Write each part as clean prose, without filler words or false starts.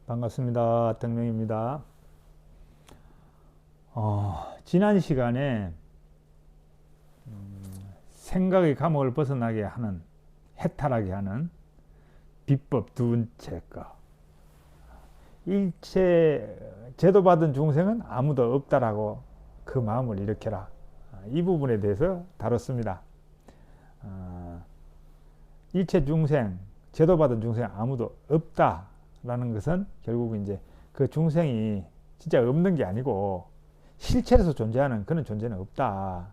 반갑습니다. 덕명입니다. 지난 시간에 생각의 감옥을 벗어나게 하는, 해탈하게 하는 비법 두 번째 거. 일체 제도받은 중생은 아무도 없다라고 그 마음을 일으켜라. 이 부분에 대해서 다뤘습니다. 일체 중생, 제도받은 중생 아무도 없다라는 것은 결국 이제 그 중생이 진짜 없는 게 아니고 실체에서 존재하는 그런 존재는 없다.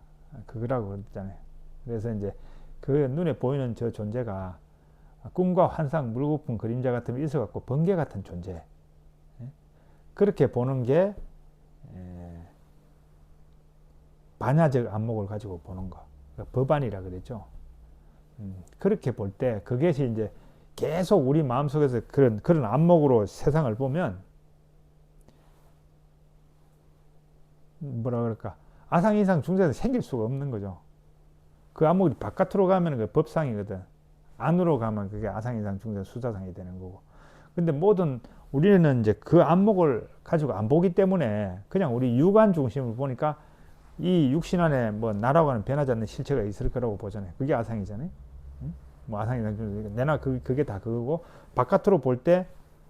그거라고 그랬잖아요. 그래서 이제 그 눈에 보이는 저 존재가 꿈과 환상, 물거품, 그림자 같은 게 있어갖고 번개 같은 존재. 그렇게 보는 게 반야적 안목을 가지고 보는 거. 법안이라 그랬죠. 그렇게 볼 때 그것이 이제 계속 우리 마음속에서 그런 안목으로 세상을 보면 뭐라 그럴까, 아상, 이상, 중생에서 생길 수가 없는 거죠. 그 안목이 바깥으로 가면 그 법상이거든. 안으로 가면 그게 아상, 이상, 중생, 수자상이 되는 거고. 근데 모든 우리는 이제 그 안목을 가지고 안 보기 때문에 그냥 우리 육안 중심을 보니까 이 육신 안에 뭐 나라고 하는 변하지 않는 실체가 있을 거라고 보잖아요. 그게 아상이잖아요. 뭐 아상이 내나 그게 다 그거고, 바깥으로 볼 때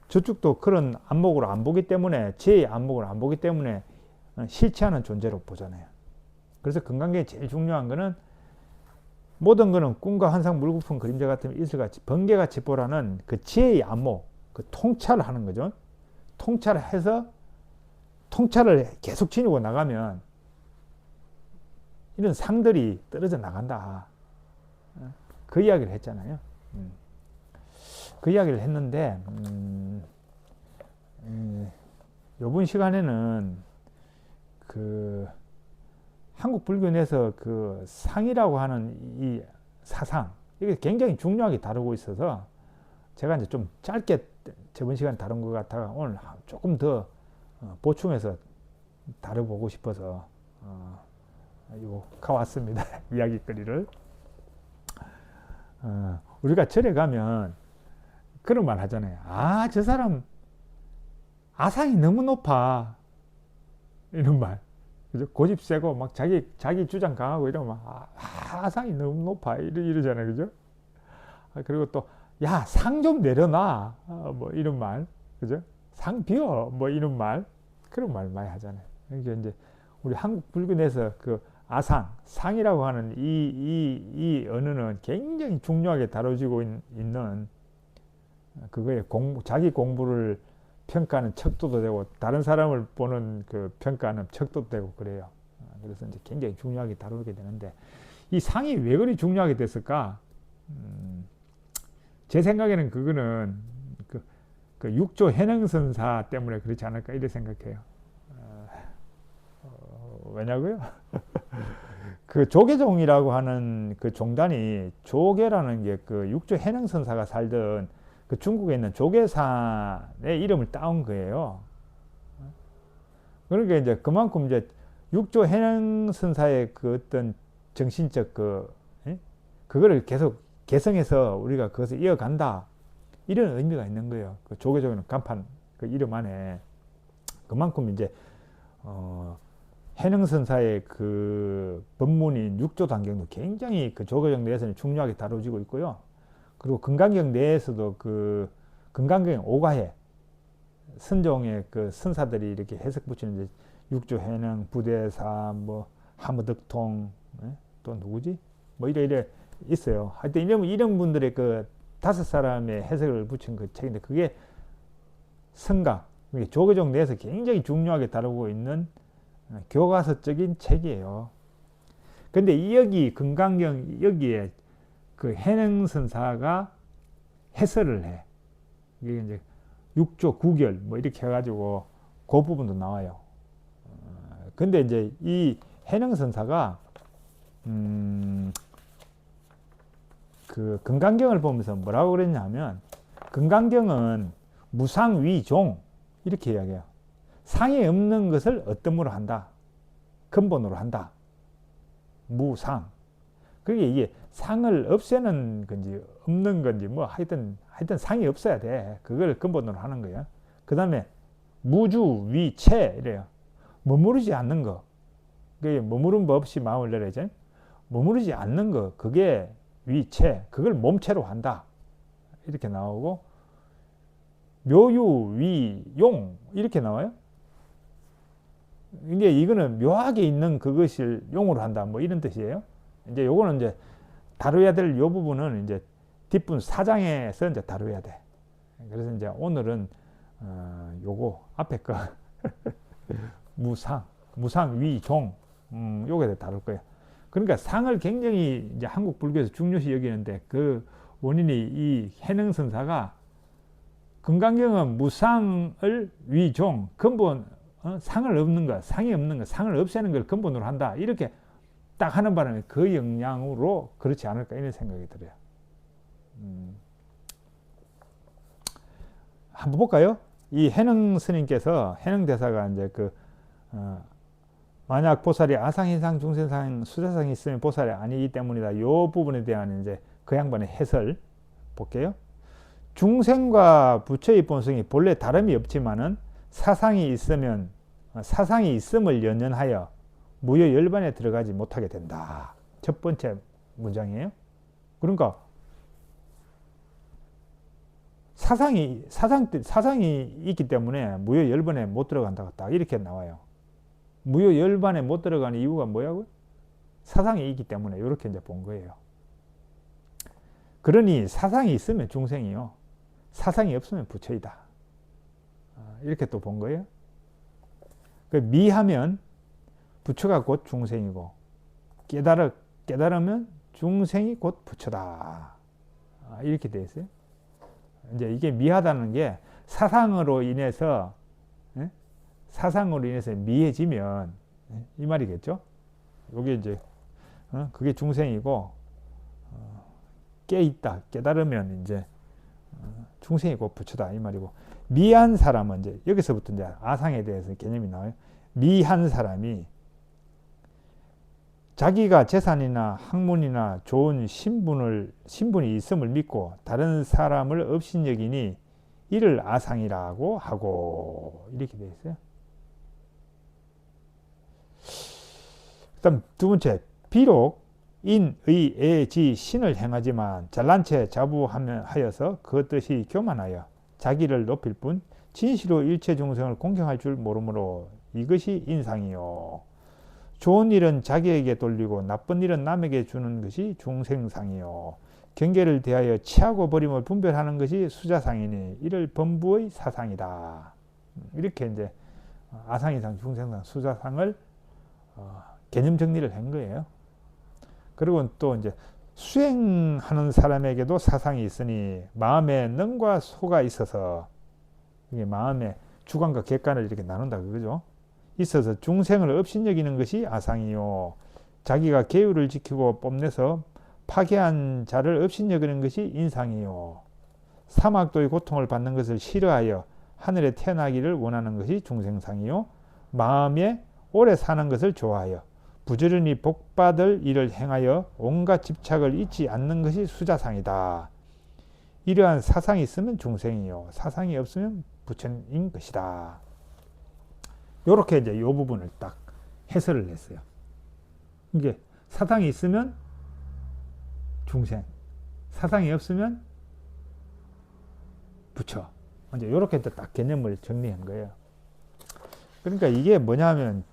저쪽도 그런 안목으로 안 보기 때문에, 제 안목을 안 보기 때문에 실체하는 존재로 보잖아요. 그래서 건강계에 제일 중요한 거는 모든 거는 꿈과 환상, 물거품, 그림자 같은 이슬같이 번개같이 보라는 그 지혜의 안목, 그 통찰을 하는 거죠. 통찰을 해서 통찰을 계속 지니고 나가면 이런 상들이 떨어져 나간다. 그 이야기를 했잖아요. 그 이야기를 했는데 이번 시간에는 그 한국 불교 내에서 그 상이라고 하는 이 사상, 이게 굉장히 중요하게 다루고 있어서 제가 이제 좀 짧게 저번 시간에 다룬 것 같아가 오늘 조금 더 보충해서 다뤄보고 싶어서 이거 가왔습니다. 이야기거리를. 우리가 절에 가면 그런 말 하잖아요. 아, 저 사람 아상이 너무 높아. 이런 말. 그죠? 고집 세고 막 자기 주장 강하고 이러면 아상이 너무 높아. 이러잖아요. 그죠? 그리고 또, 야, 상 좀 내려놔. 뭐 이런 말. 그죠? 상 비워. 뭐 이런 말. 그런 말 많이 하잖아요. 그러니까 이제 우리 한국 불교 내에서 그 아상, 상이라고 하는 이 언어는 굉장히 중요하게 다뤄지고 있는, 그거에 자기 공부를 평가하는 척도도 되고 다른 사람을 보는 그 평가하는 척도도 되고 그래요. 그래서 이제 굉장히 중요하게 다루게 되는데, 이 상이 왜 그리 중요하게 됐을까? 제 생각에는 그거는 그 육조 해능선사 때문에 그렇지 않을까 이렇게 생각해요. 왜냐고요? 그 조계종이라고 하는 그 종단이, 조계라는 게 그 육조 해능선사가 살던 그 중국에 있는 조계산의 이름을 따온 거예요. 그러니까 이제 그만큼 이제 육조 해능선사의 그 어떤 정신적 그거를 계속 개성해서 우리가 그것을 이어간다, 이런 의미가 있는 거예요. 그 조계종이는 간판 그 이름 안에 그만큼 이제 해능선사의 그 법문인 육조단경도 굉장히 그 조계종 내에서는 중요하게 다뤄지고 있고요. 그리고 금강경 내에서도 그 금강경 오가해 선종의 그 선사들이 이렇게 해석 붙이는 육조 해능, 부대사, 뭐 하무득통, 또 누구지? 뭐 이래 있어요. 하여튼 이런 분들의 그 5사람의 해석을 붙인 그 책인데, 그게 성각, 조계종 내에서 굉장히 중요하게 다루고 있는 교과서적인 책이에요. 근데 여기 금강경 여기에 그 해능선사가 해설을 해. 이게 이제 육조 구결 뭐 이렇게 해가지고 그 부분도 나와요. 근데 이제 이 해능선사가 그 금강경을 보면서 뭐라고 그랬냐면, 금강경은 무상위종 이렇게 이야기해요. 상이 없는 것을 어떤으로 한다, 근본으로 한다. 무상. 그게 이게 상을 없애는 건지 없는 건지 뭐 하여튼 상이 없어야 돼. 그걸 근본으로 하는 거야. 그 다음에 무주, 위, 채 이래요. 머무르지 않는 거. 그게 머무른 법 없이 마음을 내려야죠. 머무르지 않는 거. 그게 위, 채. 그걸 몸체로 한다. 이렇게 나오고 묘유, 위, 용 이렇게 나와요. 이제 이거는 묘하게 있는 그것을 용으로 한다. 뭐 이런 뜻이에요. 이제 요거는 이제 다루어야 될 요 부분은 이제 뒷분 4장에서 이제 다루어야 돼. 그래서 이제 오늘은 요거 앞에 거 무상, 위, 종 요게 다룰 거예요. 그러니까 상을 굉장히 이제 한국 불교에서 중요시 여기는데 그 원인이 이 해능선사가 금강경은 무상을 위종 근본 상을 없는 것, 상이 없는 것, 상을 없애는 걸 근본으로 한다. 이렇게 딱 하는 바람에 그 영향으로 그렇지 않을까 이런 생각이 들어요. 한번 볼까요? 이 해능 스님께서 해능 대사가 이제 만약 보살이 아상인상, 중생상, 수자상이 있으면 보살이 아니기 때문이다. 이 부분에 대한 이제 그 양반의 해설 볼게요. 중생과 부처의 본성이 본래 다름이 없지만은 사상이 있음을 연연하여 무효 열반에 들어가지 못하게 된다. 첫 번째 문장이에요. 그러니까 사상이 있기 때문에 무효 열반에 못 들어간다. 딱 이렇게 나와요. 무효 열반에 못 들어가는 이유가 뭐냐고요? 사상이 있기 때문에 이렇게 이제 본 거예요. 그러니 사상이 있으면 중생이요. 사상이 없으면 부처이다. 이렇게 또 본 거예요. 미하면 부처가 곧 중생이고 깨달으면 중생이 곧 부처다. 이렇게 되어 있어요. 이제 이게 미하다는 게 사상으로 인해서 미해지면 이 말이겠죠. 이게 이제 그게 중생이고 깨달으면 이제 중생이고 부처다 이 말이고 미한 사람은 이제 여기서부터 이제 아상에 대해서 개념이 나와요. 미한 사람이 자기가 재산이나 학문이나 좋은 신분이 있음을 믿고 다른 사람을 업신여기니 이를 아상이라고 하고 이렇게 되어 있어요. 그다음 두 번째, 비록 인, 의, 애, 지, 신을 행하지만 잘난 채 자부하여서 그 뜻이 교만하여 자기를 높일 뿐 진시로 일체 중생을 공경할 줄 모르므로 이것이 인상이요. 좋은 일은 자기에게 돌리고 나쁜 일은 남에게 주는 것이 중생상이요. 경계를 대하여 취하고 버림을 분별하는 것이 수자상이니 이를 범부의 사상이다. 이렇게 이제 아상이상, 중생상, 수자상을 개념 정리를 한 거예요. 그리고 또 이제 수행하는 사람에게도 사상이 있으니 마음에 능과 소가 있어서 이게 마음의 주관과 객관을 이렇게 나눈다 그거죠. 있어서 중생을 업신여기는 것이 아상이요. 자기가 계율을 지키고 뽐내서 파괴한 자를 업신여기는 것이 인상이요. 사막도의 고통을 받는 것을 싫어하여 하늘에 태어나기를 원하는 것이 중생상이요. 마음에 오래 사는 것을 좋아하여 부지런히 복받을 일을 행하여 온갖 집착을 잊지 않는 것이 수자상이다. 이러한 사상이 있으면 중생이요. 사상이 없으면 부처인 것이다. 요렇게 이제 요 부분을 딱 해설을 했어요. 이게 사상이 있으면 중생, 사상이 없으면 부처. 이제 요렇게 딱 개념을 정리한 거예요. 그러니까 이게 뭐냐면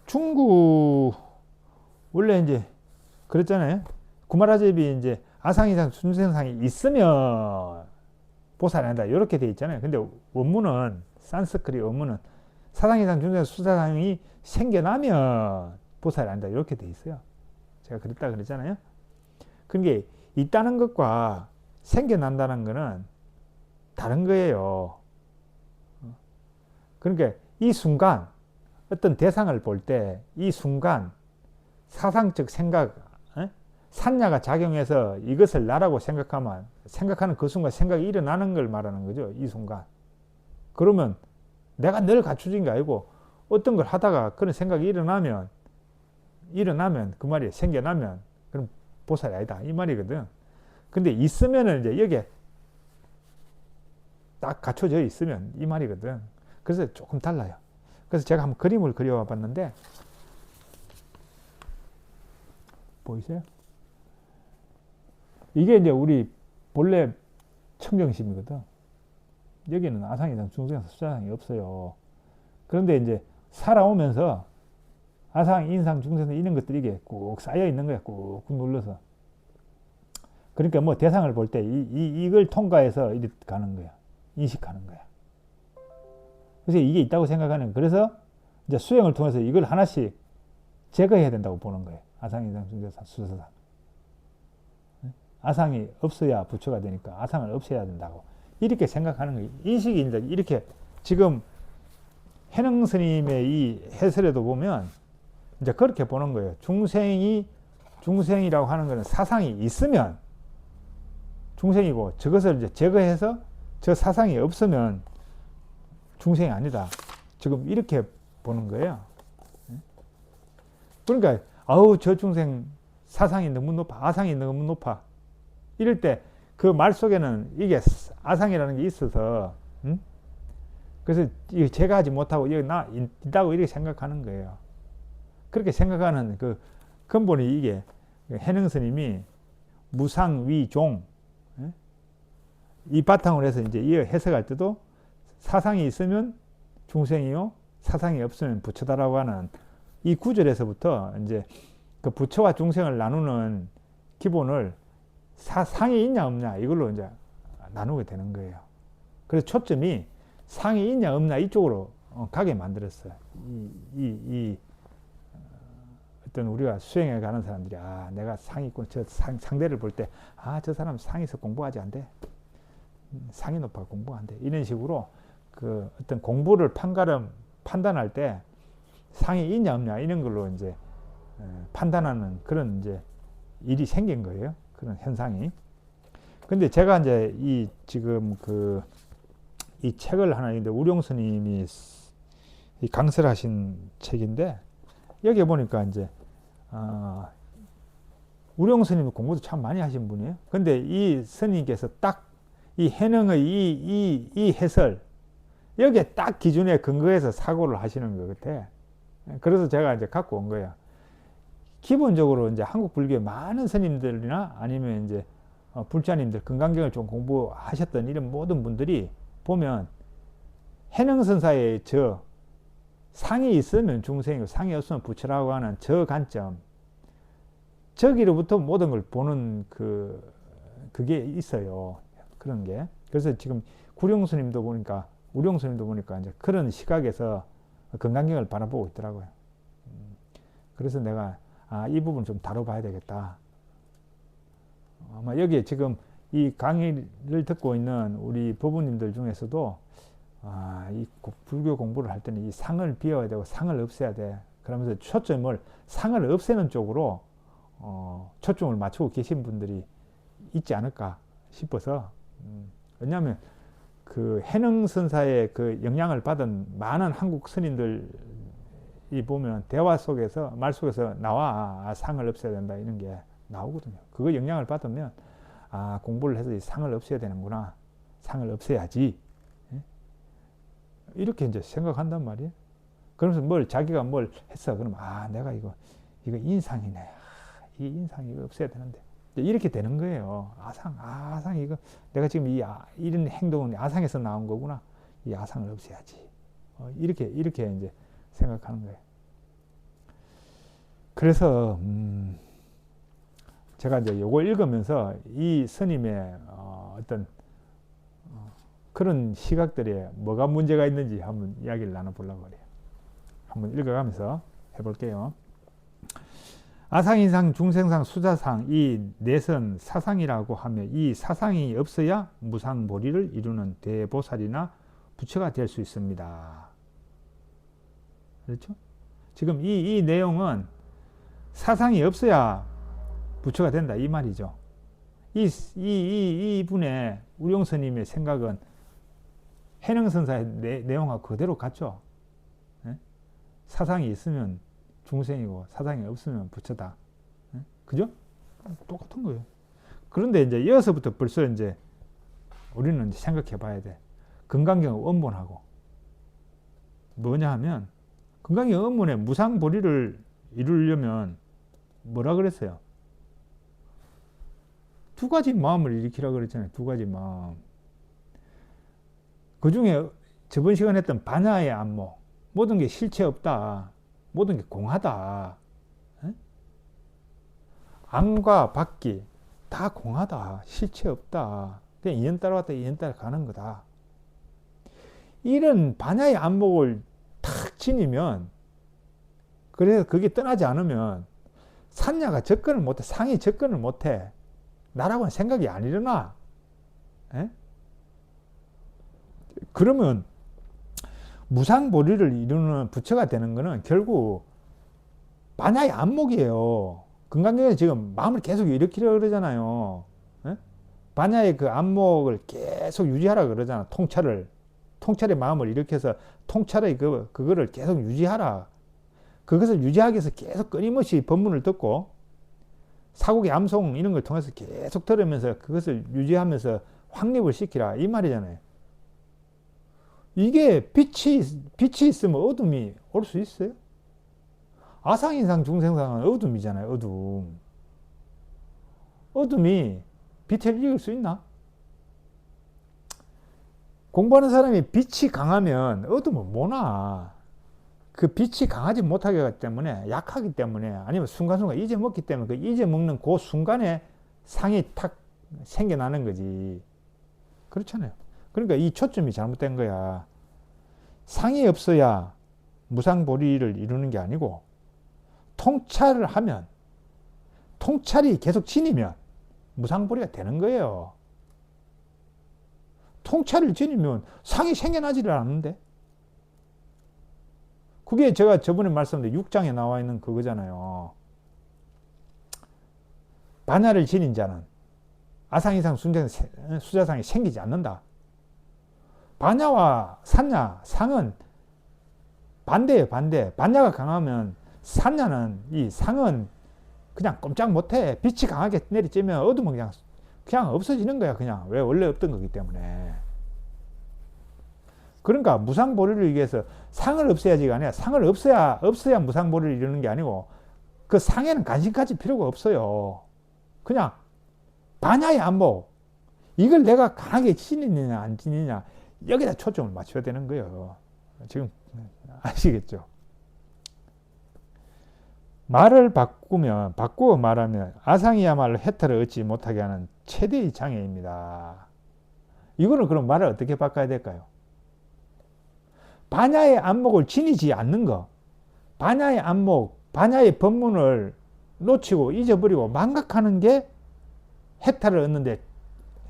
중국 원래 이제 그랬잖아요. 구마라제비 이제 아상이상 중생상이 있으면 보살이 아니다 이렇게 돼 있잖아요. 근데 원문은 산스크릿 원문은 사상이상 중생상 수사상이 생겨나면 보살이 아니다 이렇게 돼 있어요. 제가 그랬다 그랬잖아요. 그게 있다는 것과 생겨난다는 것은 다른 거예요. 그러니까 이 순간 어떤 대상을 볼 때 이 순간 사상적 생각, 산야가 작용해서 이것을 나라고 생각하는 그 순간 생각이 일어나는 걸 말하는 거죠. 이 순간. 그러면 내가 늘 갖추진 게 아니고 어떤 걸 하다가 그런 생각이 일어나면 그 말이 생겨나면 그럼 보살이 아니다 이 말이거든. 근데 있으면은 이제 여기에 딱 갖춰져 있으면 이 말이거든. 그래서 조금 달라요. 그래서 제가 한번 그림을 그려와 봤는데 보이세요? 이게 이제 우리 본래 청정심이거든. 여기는 아상이상, 중생상, 수자상이 없어요. 그런데 이제 살아오면서 아상, 인상, 중생상 이런 것들이 이게 꾹 쌓여 있는 거야. 꾹꾹 눌러서. 그러니까 뭐 대상을 볼 때 이걸 통과해서 이렇게 가는 거야. 인식하는 거야. 그래서 이게 있다고 생각하는 거야. 그래서 이제 수행을 통해서 이걸 하나씩 제거해야 된다고 보는 거예요. 아상, 인상, 중생상, 수자상. 아상이 없어야 부처가 되니까 아상을 없애야 된다고. 이렇게 생각하는 거예요. 인식이 이제 이렇게 지금 해능 스님의 이 해설에도 보면 이제 그렇게 보는 거예요. 중생이라고 하는 것은 사상이 있으면 중생이고 저것을 이제 제거해서 저 사상이 없으면 중생이 아니다. 지금 이렇게 보는 거예요. 그러니까 아우 저 중생 사상이 너무 높아. 아상이 너무 높아. 이럴 때 그 말 속에는 이게 아상이라는 게 있어서 그래서 이거 제가 하지 못하고 여기 나 있다고 이렇게 생각하는 거예요. 그렇게 생각하는 그 근본이 이게 해능 스님이 무상위종 이 바탕으로 해서 이제 이 해석할 때도 사상이 있으면 중생이요 사상이 없으면 부처다라고 하는 이 구절에서부터 이제 그 부처와 중생을 나누는 기본을 상이 있냐 없냐 이걸로 이제 나누게 되는 거예요. 그래서 초점이 상이 있냐 없냐 이쪽으로 가게 만들었어요. 어떤 우리가 수행에 가는 사람들이 내가 상이 있고 저 상대를 볼 때 저 사람 상에서 공부하지 안 돼. 상이 높아 공부 안 돼. 이런 식으로 그 어떤 공부를 판단할 때 상이 있냐 없냐 이런 걸로 이제 판단하는 그런 이제 일이 생긴 거예요. 그런 현상이. 근데 제가 이제 지금 이 책을 하나 있는데 우룡 스님이 강설하신 책인데 여기 보니까 이제 우룡 스님이 공부도 참 많이 하신 분이에요. 근데 이 스님께서 딱 이 해능의 이 해설 여기에 딱 기준에 근거해서 사고를 하시는 것 같아. 그래서 제가 이제 갖고 온 거야. 기본적으로 이제 한국 불교의 많은 스님들이나 아니면 이제 불자님들 금강경을 좀 공부하셨던 이런 모든 분들이 보면 해능선사의 저 상이 있으면 중생이고 상이 없으면 부처라고 하는 저 관점 저기로부터 모든 걸 보는 그게 있어요. 그런 게. 그래서 지금 우룡스님도 보니까 이제 그런 시각에서 금강경을 바라보고 있더라고요. 그래서 내가 이 부분 좀 다뤄봐야 되겠다. 아마 여기에 지금 이 강의를 듣고 있는 우리 부부님들 중에서도 이 불교 공부를 할 때는 이 상을 비워야 되고 상을 없애야 돼. 그러면서 초점을 상을 없애는 쪽으로 초점을 맞추고 계신 분들이 있지 않을까 싶어서 왜냐하면 그 해능선사의 그 영향을 받은 많은 한국 스님들이 보면 대화 속에서 말 속에서 나와 상을 없애야 된다 이런 게 나오거든요. 그거 영향을 받으면 공부를 해서 이 상을 없애야 되는구나. 상을 없애야지. 이렇게 이제 생각한단 말이에요. 그러면서 자기가 뭘 했어. 그러면 내가 이거 인상이네. 이 인상 이거 없애야 되는데. 이렇게 되는 거예요. 아상 이거 내가 지금 이런 행동은 아상에서 나온 거구나. 이 아상을 없애야지. 이렇게 이제 생각하는 거예요. 그래서 제가 이제 요걸 읽으면서 이 스님의 어떤 그런 시각들에 뭐가 문제가 있는지 한번 이야기를 나눠보려고 해요. 한번 읽어가면서 해볼게요. 아상인상, 중생상, 수자상 이 넷은 사상이라고 하며 이 사상이 없어야 무상보리를 이루는 대보살이나 부처가 될 수 있습니다. 그렇죠? 지금 이 내용은 사상이 없어야 부처가 된다 이 말이죠. 이분의 우룡스님의 생각은 해능선사의 내용하고 그대로 같죠. 네? 사상이 있으면 중생이고 사상이 없으면 부처다. 네? 그죠? 똑같은 거예요. 그런데 이제 여기서부터 벌써 이제 우리는 생각해 봐야 돼. 건강경 원본하고 뭐냐 하면 건강경 원본에 무상보리를 이루려면 뭐라 그랬어요? 두 가지 마음을 일으키라 그랬잖아요. 두 가지 마음. 그 중에 저번 시간에 했던 반야의 안목. 모든 게 실체 없다. 모든 게 공하다. 에? 안과 밖이 다 공하다. 실체 없다. 그냥 인연 따라왔다. 인연 따라 가는 거다. 이런 반야의 안목을 탁 지니면, 그래서 그게 떠나지 않으면 산야가 접근을 못해. 상이 접근을 못해. 나라고는 생각이 안 일어나. 에? 그러면 무상보리를 이루는 부처가 되는 거는 결국 반야의 안목이에요. 건강경에 지금 마음을 계속 일으키려고 그러잖아요. 에? 반야의 그 안목을 계속 유지하라 그러잖아. 통찰의 마음을 일으켜서 통찰의 그거를 계속 유지하라. 그것을 유지하기 위해서 계속 끊임없이 법문을 듣고 사국의 암송 이런 걸 통해서 계속 들으면서 그것을 유지하면서 확립을 시키라. 이 말이잖아요. 이게 빛이 있으면 어둠이 올 수 있어요? 아상인상 중생상은 어둠이잖아요. 어둠. 어둠이 빛을 이길 수 있나? 공부하는 사람이 빛이 강하면 어둠은 못 와. 그 빛이 강하지 못하기 때문에, 약하기 때문에, 아니면 순간순간 잊어먹기 때문에 그 잊어먹는 그 순간에 상이 탁 생겨나는 거지. 그렇잖아요. 그러니까 이 초점이 잘못된 거야. 상이 없어야 무상보리를 이루는 게 아니고, 통찰을 하면, 통찰이 계속 지니면 무상보리가 되는 거예요. 통찰을 지니면 상이 생겨나지를 않는데. 그게 제가 저번에 말씀드린 6장에 나와 있는 그거잖아요. 반야를 지닌 자는 아상이상 수자상이 생기지 않는다. 반야와 산야, 상은 반대예요, 반대. 반야가 강하면 산야는, 이 상은 그냥 꼼짝 못해. 빛이 강하게 내리쬐면 어둠은 그냥 없어지는 거야, 그냥. 왜? 원래 없던 거기 때문에. 그러니까 무상보리를 위해서 상을 없애야지가 아니라 상을 없어야 무상보리를 이루는 게 아니고 그 상에는 관심 가질 필요가 없어요. 그냥 반야의 안목, 이걸 내가 강하게 지니느냐 안 지니냐 여기다 초점을 맞춰야 되는 거예요. 지금 아시겠죠? 말을 바꾸어 말하면 아상이야말로 해탈을 얻지 못하게 하는 최대의 장애입니다. 이거는 그럼 말을 어떻게 바꿔야 될까요? 반야의 안목을 지니지 않는 거, 반야의 안목, 반야의 법문을 놓치고 잊어버리고 망각하는 게 해탈을 얻는데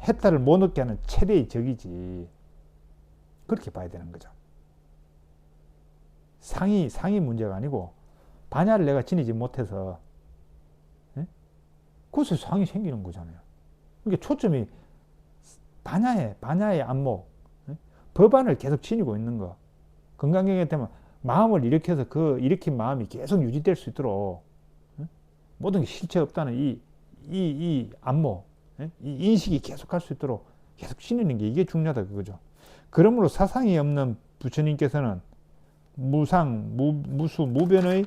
해탈을 못 얻게 하는 최대의 적이지. 그렇게 봐야 되는 거죠. 상이 문제가 아니고 반야를 내가 지니지 못해서 그래서 상이 생기는 거잖아요. 그러니까 초점이 반야의 안목, 법안을 계속 지니고 있는 거. 건강경에 되면 마음을 일으켜서 그 일으킨 마음이 계속 유지될 수 있도록 모든 게 실체 없다는 이 안목, 이 인식이 계속 할 수 있도록 계속 지니는 게 이게 중요하다 그거죠. 그러므로 사상이 없는 부처님께서는 무수 무변의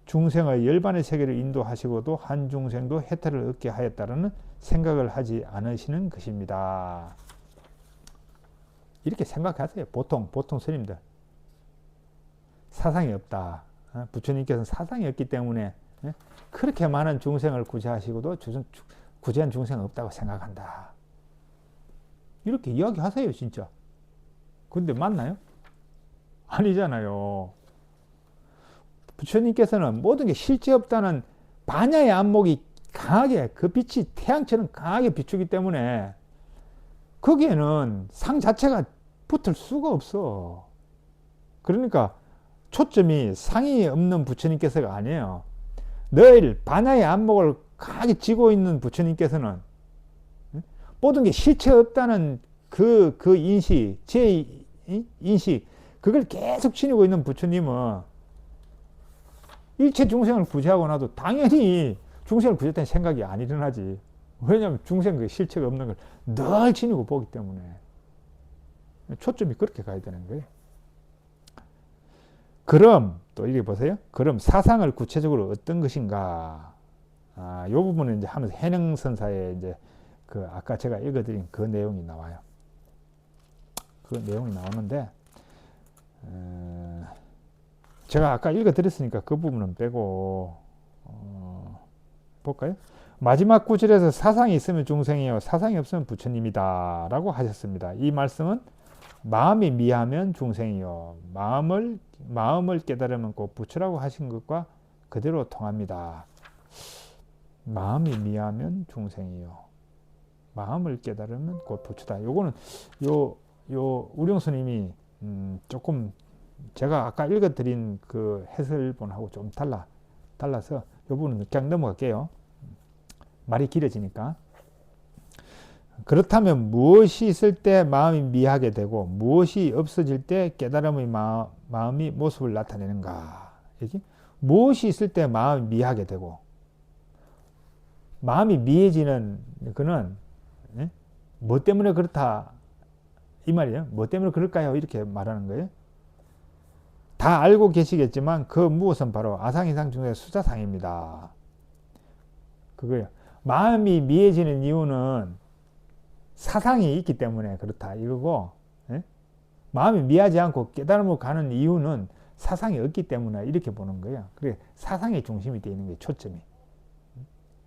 중생의 열반의 세계를 인도하시고도 한 중생도 해탈을 얻게 하였다는 생각을 하지 않으시는 것입니다. 이렇게 생각하세요. 보통 스님들. 사상이 없다. 부처님께서는 사상이 없기 때문에 그렇게 많은 중생을 구제하시고도 구제한 중생은 없다고 생각한다. 이렇게 이야기하세요, 진짜. 근데 맞나요? 아니잖아요. 부처님께서는 모든 게 실제 없다는 반야의 안목이 강하게, 그 빛이 태양처럼 강하게 비추기 때문에 거기에는 상 자체가 붙을 수가 없어. 그러니까 초점이 상이 없는 부처님께서가 아니에요. 늘 반야의 안목을 강하게 쥐고 있는 부처님께서는 모든 게 실체 없다는 그 인식, 제 인식, 그걸 계속 지니고 있는 부처님은 일체 중생을 구제하고 나도 당연히 중생을 구제했다는 생각이 안 일어나지. 왜냐하면 중생 그 실체가 없는 걸 늘 지니고 보기 때문에. 초점이 그렇게 가야 되는 거예요. 그럼 또 이게 보세요. 그럼 사상을 구체적으로 어떤 것인가? 이 부분은 이제 하면서 해능선사에 이제 그 아까 제가 읽어드린 그 내용이 나와요. 그 내용이 나오는데 제가 아까 읽어드렸으니까 그 부분은 빼고 볼까요? 마지막 구절에서 사상이 있으면 중생이요 사상이 없으면 부처님이다 라고 하셨습니다. 이 말씀은 마음이 미하면 중생이요 마음을 깨달으면 곧 부처라고 하신 것과 그대로 통합니다. 마음이 미하면 중생이요 마음을 깨달으면 곧 부처다. 요거는 요 우령 스님이 조금 제가 아까 읽어드린 그 해설본하고 좀 달라서 요 부분은 그냥 넘어갈게요. 말이 길어지니까. 그렇다면 무엇이 있을 때 마음이 미하게 되고 무엇이 없어질 때 깨달음의 마음이 모습을 나타내는가? 이게 무엇이 있을 때 마음이 미하게 되고 마음이 미해지는 그는 뭐 때문에 그렇다 이 말이에요. 뭐 때문에 그럴까요? 이렇게 말하는 거예요. 다 알고 계시겠지만 그 무엇은 바로 아상이상 중에 수자상입니다. 그거예요. 마음이 미해지는 이유는 사상이 있기 때문에 그렇다 이거고 마음이 미하지 않고 깨달음으로 가는 이유는 사상이 없기 때문에 이렇게 보는 거예요. 그래 사상의 중심이 되어 있는 게 초점이.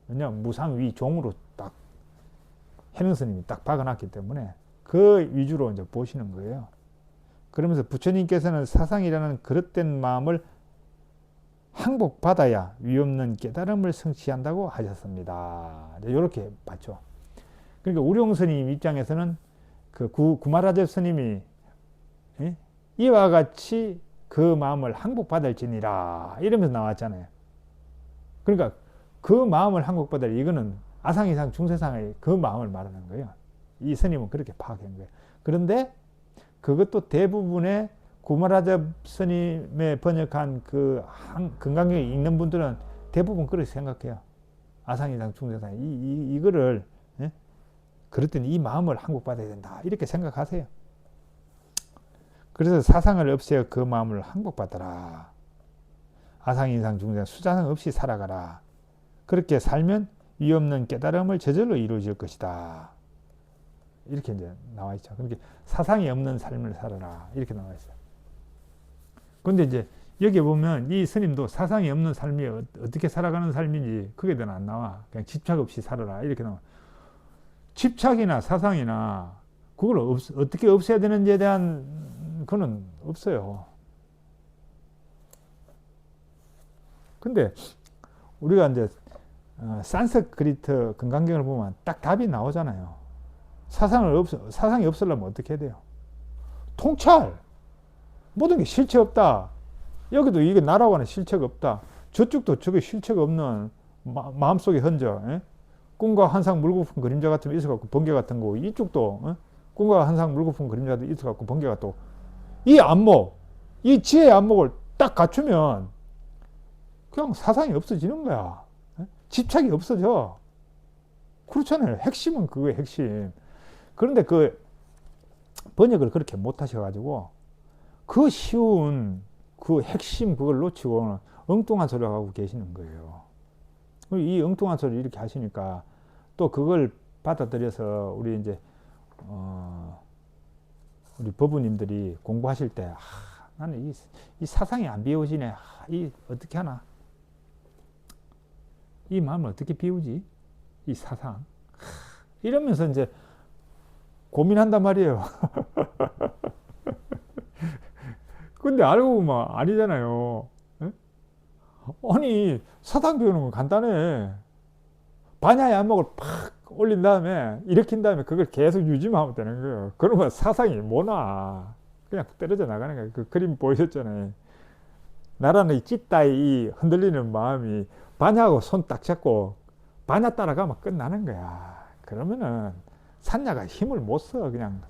왜냐하면 무상위 종으로 딱 해능스님이 딱 박아놨기 때문에 그 위주로 이제 보시는 거예요. 그러면서 부처님께서는 사상이라는 그릇된 마음을 항복받아야 위없는 깨달음을 성취한다고 하셨습니다. 이렇게 봤죠. 그러니까 우룡스님 입장에서는 그 구마라접 스님이 이와 같이 그 마음을 항복받을지니라 이러면서 나왔잖아요. 그러니까 그 마음을 항복받을 이거는 아상이상 중세상의 그 마음을 말하는 거예요. 이 스님은 그렇게 파악한 거예요. 그런데 그것도 대부분의 구마라접 스님의 번역한 그 금강경을 읽는 분들은 대부분 그렇게 생각해요. 아상이상 중세상 이거를 그랬더니 이 마음을 항복받아야 된다 이렇게 생각하세요. 그래서 사상을 없애어 그 마음을 항복받아라. 아상인상 중생 수자상 없이 살아가라. 그렇게 살면 위없는 깨달음을 저절로 이루어질 것이다. 이렇게 이제 나와 있죠. 그러니까 사상이 없는 삶을 살아라. 이렇게 나와 있어요. 근데 이제 여기 보면 이 스님도 사상이 없는 삶이 어떻게 살아가는 삶인지 그게 더 안 나와. 그냥 집착 없이 살아라. 이렇게 나와. 집착이나 사상이나 그걸 어떻게 없애야 되는지에 대한 그건 없어요. 근데 우리가 이제 산스크리트 금강경을 보면 딱 답이 나오잖아요. 사상이 없으려면 어떻게 해야 돼요? 통찰. 모든 게 실체 없다. 여기도 이게 나라와는 실체가 없다. 저쪽도 저게 실체가 없는 마음속의 흔적. 꿈과 환상 물거품 그림자 같은 게 있어갖고 번개 같은 거. 이쪽도 꿈과 환상 물거품 그림자도 있어갖고 번개 같은 거. 이 안목, 이 지혜의 안목을 딱 갖추면 그냥 사상이 없어지는 거야. 집착이 없어져. 그렇잖아요. 핵심은 그거예요, 핵심. 그런데 그 번역을 그렇게 못 하셔가지고 그 쉬운 그 핵심 그걸 놓치고 엉뚱한 소리 하고 계시는 거예요. 이 엉뚱한 소리 이렇게 하시니까 또 그걸 받아들여서 우리 이제 우리 법부님들이 공부하실 때 나는 이 사상이 안 비워지네. 이 어떻게 하나? 이 마음을 어떻게 비우지? 이 사상. 이러면서 이제 고민한단 말이에요. 근데 알고 보면 아니잖아요. 아니 사상 비우는 건 간단해. 반야의 안목을 팍 올린 다음에 일으킨 다음에 그걸 계속 유지만 하면 되는 거예요. 그러면 사상이 뭐나 그냥 떨어져 나가는 거예요. 그 그림 보이셨잖아요. 나라는 찢다의 이 흔들리는 마음이 반야하고 손 딱 잡고 반야 따라가면 끝나는 거야. 그러면은 산야가 힘을 못 써. 그냥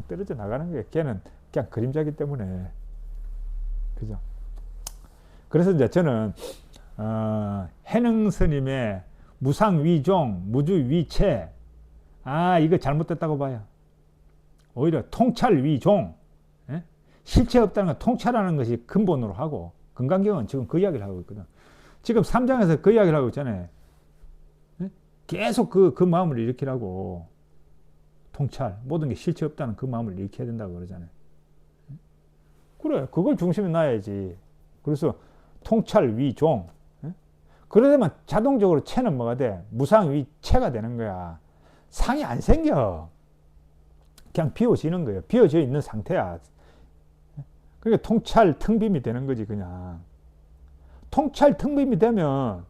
떨어져 나가는 거예요. 걔는 그냥 그림자기 때문에. 그죠? 그래서 이제 저는 해능 스님의 무상위종, 무주위체 이거 잘못됐다고 봐요. 오히려 통찰 위종, 예? 실체 없다는 건 통찰하는 것이 근본으로 하고, 금강경은 지금 그 이야기를 하고 있거든. 지금 3장에서 그 이야기를 하고 있잖아요. 예? 계속 그 마음을 일으키라고. 통찰, 모든 게 실체 없다는 그 마음을 일으켜야 된다고 그러잖아요. 그래, 그걸 중심에 놔야지. 그래서 통찰 위종. 예? 그러려면 자동적으로 체는 뭐가 돼? 무상위체가 되는 거야. 상이 안 생겨. 그냥 비워지는 거예요. 비워져 있는 상태야. 그러니까 통찰 텅빔이 되는 거지, 그냥. 통찰 텅빔이 되면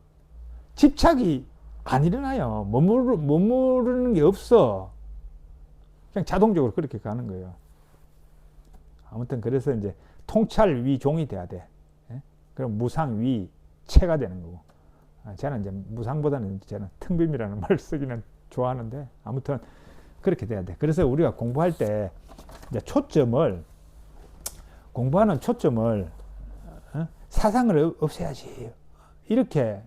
집착이 안 일어나요. 머무르는 게 없어. 그냥 자동적으로 그렇게 가는 거예요. 아무튼 그래서 이제 통찰 위종이 돼야 돼. 예? 그럼 무상 위체가 되는 거고. 저는 이제 무상보다는 저는 텅빔이라는 말을 쓰기는 좋아하는데, 아무튼 그렇게 돼야 돼. 그래서 우리가 공부할 때 이제 공부하는 초점을 사상을 없애야지 이렇게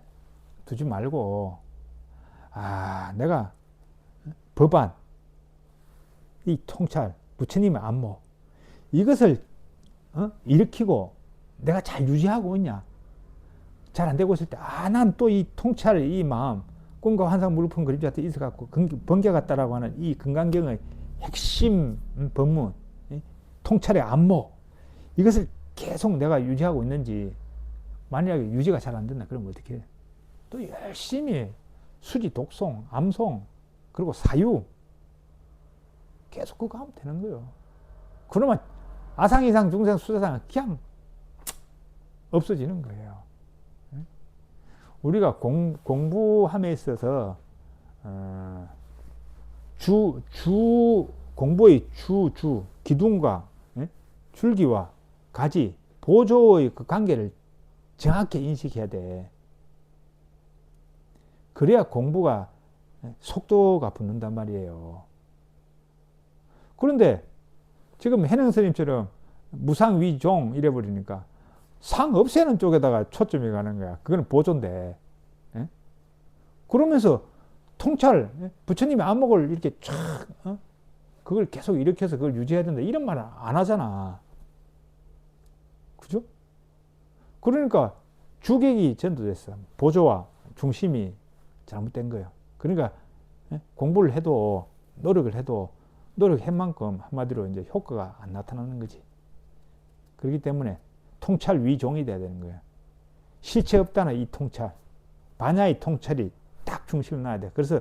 두지 말고, 내가 법안, 이 통찰, 부처님의 안모, 이것을 일으키고 내가 잘 유지하고 있냐, 잘 안 되고 있을 때, 난 또 이 통찰, 이 마음, 꿈과 환상, 물품, 그림자한테 있어갖고 번개같다라고 하는 이 금강경의 핵심 법문, 통찰의 안모, 이것을 계속 내가 유지하고 있는지. 만약에 유지가 잘 안 된다 그러면 어떻게 해? 또 열심히 수지, 독송, 암송, 그리고 사유 계속 그거 하면 되는 거예요. 그러면 아상, 이상, 중생, 수자상은 그냥 없어지는 거예요. 우리가 공부함에 있어서 공부의 기둥과 줄기와 가지, 보조의 그 관계를 정확히 인식해야 돼. 그래야 공부가 속도가 붙는단 말이에요. 그런데 지금 해능 스님처럼 무상위종 이래버리니까 상 없애는 쪽에다가 초점이 가는 거야. 그건 보조인데. 그러면서 통찰, 부처님의 안목을 이렇게 쫙, 그걸 계속 일으켜서 그걸 유지해야 된다, 이런 말을 안 하잖아. 그죠? 그러니까 주객이 전도됐어. 보조와 중심이 잘못된 거예요. 그러니까 공부를 해도, 노력을 해도, 노력한 만큼 한마디로 이제 효과가 안 나타나는 거지. 그렇기 때문에 통찰 위종이 돼야 되는 거예요. 실체 없다는 이 통찰, 반야의 통찰이 딱 중심을 놔야 돼. 그래서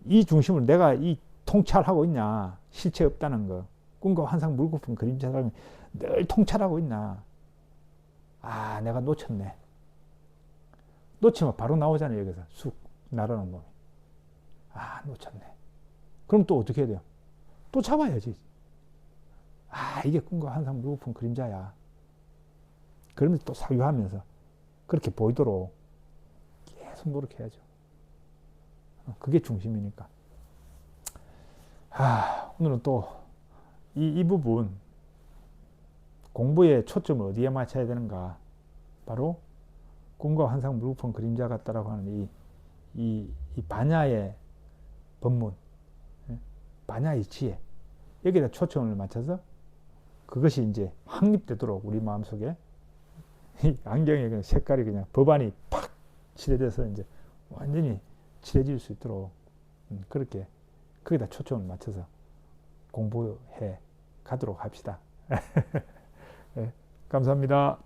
이 중심을 내가 이 통찰하고 있냐, 실체 없다는 거, 꿈과 환상, 물고품, 그림자를 늘 통찰하고 있나. 내가 놓쳤네. 놓치면 바로 나오잖아요. 여기서 쑥 날아오는 놈이. 놓쳤네. 그럼 또 어떻게 해야 돼요? 또 잡아야지. 이게 꿈과 환상, 물고품, 그림자야. 그러면서 또 사유하면서 그렇게 보이도록 계속 노력해야죠. 그게 중심이니까. 오늘은 또 이 부분, 공부의 초점을 어디에 맞춰야 되는가. 바로 꿈과 환상, 물고품, 그림자 같다라고 하는 이 반야의 법문, 반야의 지혜, 여기다 초점을 맞춰서 그것이 이제 확립되도록 우리 마음속에 이 안경에 그냥 색깔이 그냥 법안이 팍 칠해져서 이제 완전히 칠해질 수 있도록 그렇게 거기다 초점을 맞춰서 공부해 가도록 합시다. 네, 감사합니다.